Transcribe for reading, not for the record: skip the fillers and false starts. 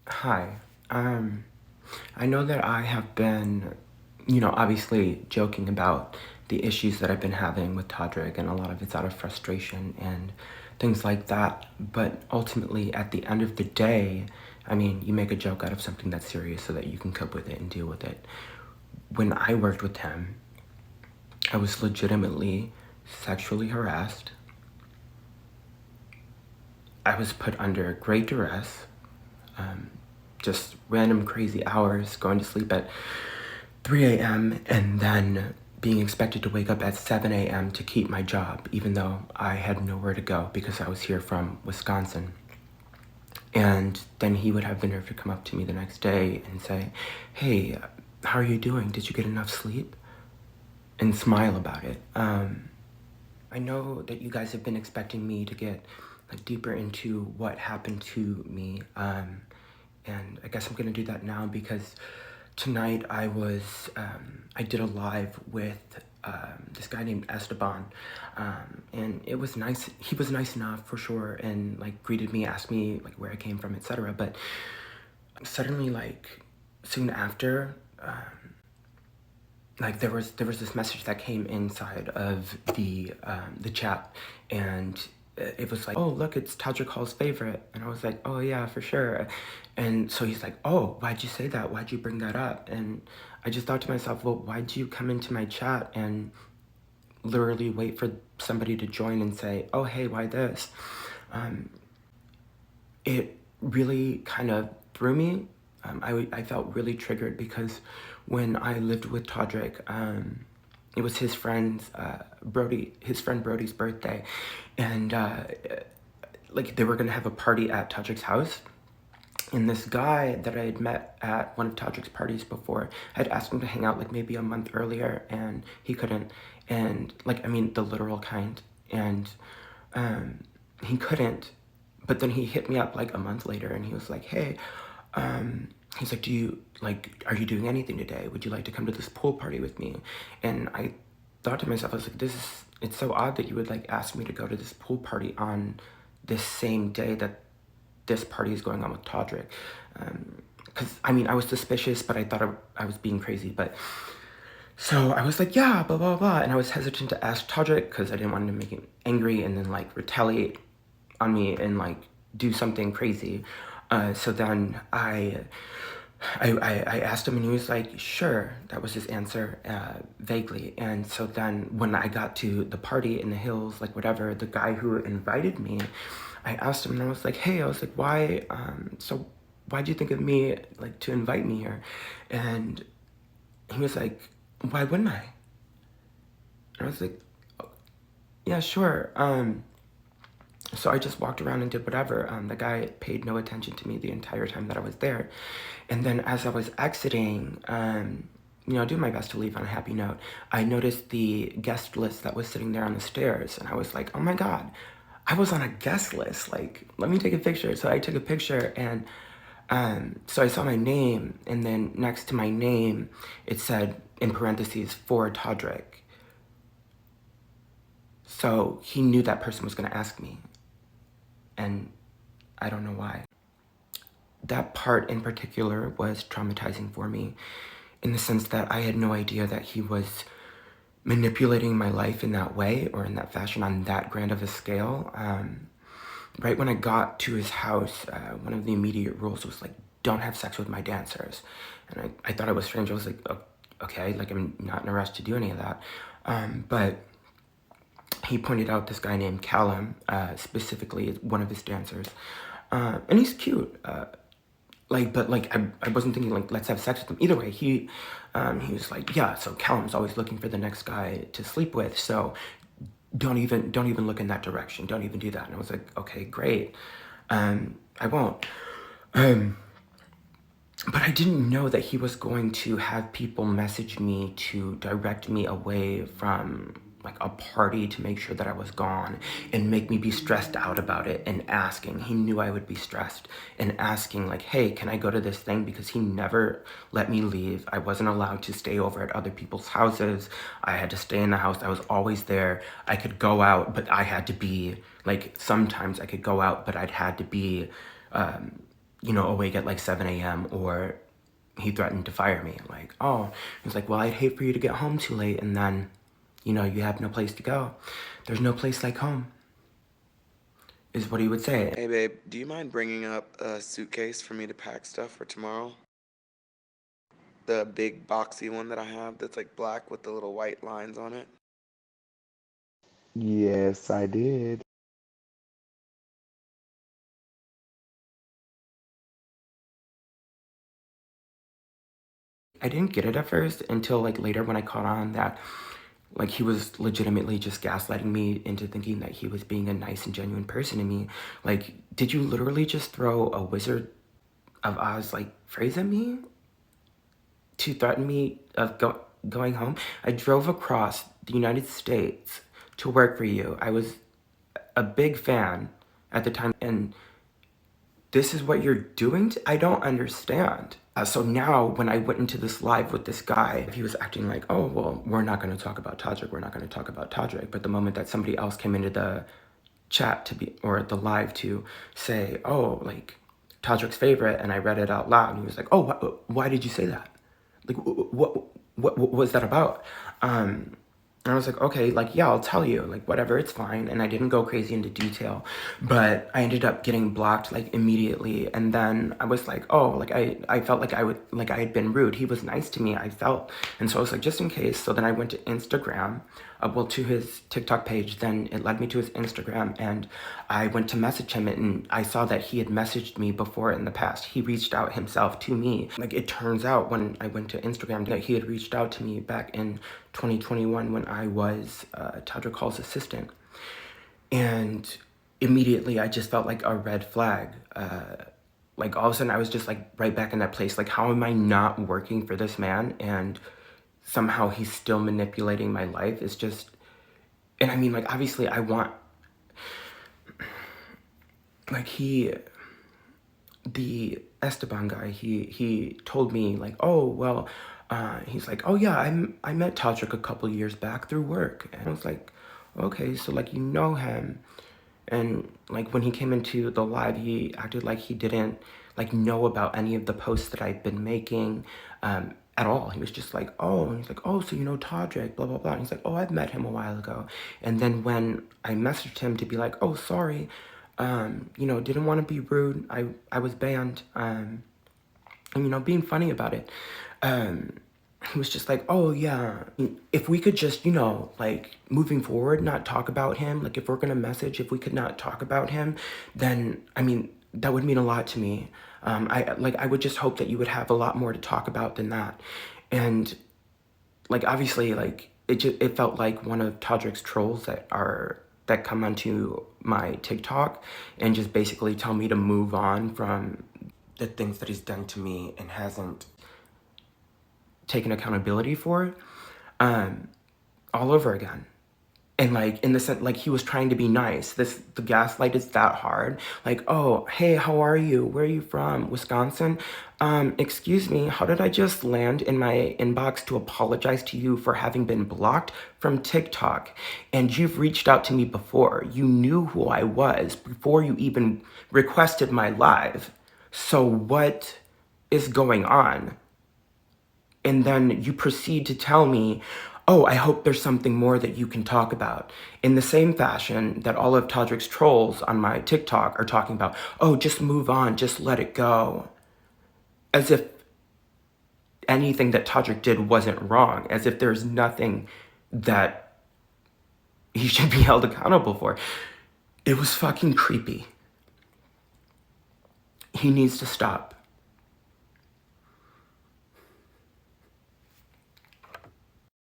Hi. Um, I know that I have been, obviously joking about the issues that I've been having with Todrick, and a lot of it's out of frustration and things like that. But ultimately, at the end of the day, I mean, you make a joke out of something that's serious so that you can cope with it and deal with it. When I worked with him, I was legitimately sexually harassed. I was put under great duress, just random crazy hours, going to sleep at 3 a.m. and then being expected to wake up at 7 a.m. to keep my job, even though I had nowhere to go because I was here from Wisconsin. And then he would have the nerve to come up to me the next day and say, "Hey, how are you doing? Did you get enough sleep?" And smile about it. I know that you guys have been expecting me to get deeper into what happened to me, and I guess I'm gonna do that now because tonight I did a live with this guy named Esteban, and it was nice. He was nice enough for sure, and greeted me, asked me where I came from, etc. But suddenly, soon after, there was this message that came inside of the chat, and it was like, "Oh, look, it's Todrick Hall's favorite," and I was like, "Oh yeah, for sure." And so he's like, "Oh, why'd you say that? Why'd you bring that up?" And I just thought to myself, well, why'd you come into my chat and literally wait for somebody to join and say, "Oh, hey, why this?" It really kind of threw me. I felt really triggered because when I lived with Todrick, it was his friend's his friend Brody's birthday, and they were gonna have a party at Todrick's house. And this guy that I had met at one of Todrick's parties before had asked him to hang out maybe a month earlier, and he couldn't. And I mean the literal kind. And he couldn't. But then he hit me up a month later, and he was like, "Hey," he's like, are you doing anything today? Would you like to come to this pool party with me?" And I thought to myself, I was like, it's so odd that you would ask me to go to this pool party on this same day that this party is going on with Todrick. Because, I mean, I was suspicious, but I thought I was being crazy. But so I was like, yeah, blah, blah, blah. And I was hesitant to ask Todrick because I didn't want him to make him angry and then retaliate on me and do something crazy. So then I asked him, and he was like, "Sure." That was his answer, vaguely. And so then when I got to the party in the hills, whatever, the guy who invited me, I asked him, and I was like, "Hey," I was like, "Why, so why'd you think of me, to invite me here?" And he was like, "Why wouldn't I?" And I was like, "Oh, yeah, sure." So I just walked around and did whatever. The guy paid no attention to me the entire time that I was there. And then as I was exiting, doing my best to leave on a happy note, I noticed the guest list that was sitting there on the stairs. And I was like, "Oh my God, I was on a guest list. Let me take a picture." So I took a picture, and so I saw my name. And then next to my name, it said in parentheses, "For Todrick." So he knew that person was going to ask me. And I don't know why. That part in particular was traumatizing for me in the sense that I had no idea that he was manipulating my life in that way or in that fashion on that grand of a scale. Right when I got to his house, one of the immediate rules was don't have sex with my dancers. And I thought it was strange. I was like, okay, I'm not in a rush to do any of that. But he pointed out this guy named Callum, specifically one of his dancers. And he's cute. I wasn't thinking let's have sex with him. Either way, he was like, "Yeah, so Callum's always looking for the next guy to sleep with, so don't even look in that direction. Don't even do that." And I was like, "Okay, great. I won't." But I didn't know that he was going to have people message me to direct me away from a party to make sure that I was gone and make me be stressed out about it, and asking. He knew I would be stressed, and asking "Hey, can I go to this thing?" Because he never let me leave. I wasn't allowed to stay over at other people's houses. I had to stay in the house. I was always there. I could go out, but I had to be sometimes I could go out, but I'd had to be awake at like 7 a.m. or he threatened to fire me. Like, oh, he's like, well, I'd hate for you to get home too late and then, you have no place to go. There's no place like home, is what he would say. Hey babe, do you mind bringing up a suitcase for me to pack stuff for tomorrow? The big boxy one that I have that's like black with the little white lines on it. Yes, I did. I didn't get it at first until like later when I caught on that like he was legitimately just gaslighting me into thinking that he was being a nice and genuine person to me. Like, did you literally just throw a Wizard of Oz like phrase at me to threaten me of going home? I drove across the United States to work for you. I was a big fan at the time, and this is what you're doing? I don't understand. So now when I went into this live with this guy, he was acting like, oh, well, we're not going to talk about Todrick. We're not going to talk about Todrick. But the moment that somebody else came into the chat or the live to say, oh, like, Todrick's favorite, and I read it out loud, and he was like, oh, why did you say that? Like, what was that about? And I was like, okay, like, yeah, I'll tell you, like, whatever, it's fine. And I didn't go crazy into detail, but I ended up getting blocked, like, immediately. And then I was like, oh, like, I felt like I had been rude. He was nice to me, I felt. And so I was like, just in case. So then I went to Instagram, to his TikTok page. Then it led me to his Instagram, and I went to message him, and I saw that he had messaged me before in the past. He reached out himself to me. Like, it turns out when I went to Instagram that he had reached out to me back in 2021 when I was Todrick Hall's assistant. And immediately I just felt like a red flag. Like, all of a sudden I was just like right back in that place. Like, how am I not working for this man? And somehow he's still manipulating my life. It's just, and I mean, like, obviously I want, like, the Esteban guy, he told me like, oh, well, he's like, oh yeah, I met Todrick a couple years back through work. And I was like, okay, so like, you know him. And like, when he came into the live, he acted like he didn't like know about any of the posts that I've been making at all. He was just like, oh, and he's like, oh, so you know Todrick, blah, blah, blah. And he's like, oh, I've met him a while ago. And then when I messaged him to be like, oh, sorry, didn't want to be rude. I was banned, and, being funny about it. He was just like, oh yeah, if we could just, like, moving forward, not talk about him. Like, if we're gonna message, if we could not talk about him, then, I mean, that would mean a lot to me. I would just hope that you would have a lot more to talk about than that. And like, obviously, like, it felt like one of Todrick's trolls that come onto my TikTok and just basically tell me to move on from the things that he's done to me and hasn't taken accountability for, all over again. And like, in the sense, like, he was trying to be nice. The gaslight is that hard. Like, oh, hey, how are you? Where are you from? Wisconsin? Excuse me, how did I just land in my inbox to apologize to you for having been blocked from TikTok? And you've reached out to me before. You knew who I was before you even requested my live. So what is going on? And then you proceed to tell me, oh, I hope there's something more that you can talk about. In the same fashion that all of Todrick's trolls on my TikTok are talking about, oh, just move on, just let it go. As if anything that Todrick did wasn't wrong, as if there's nothing that he should be held accountable for. It was fucking creepy. He needs to stop.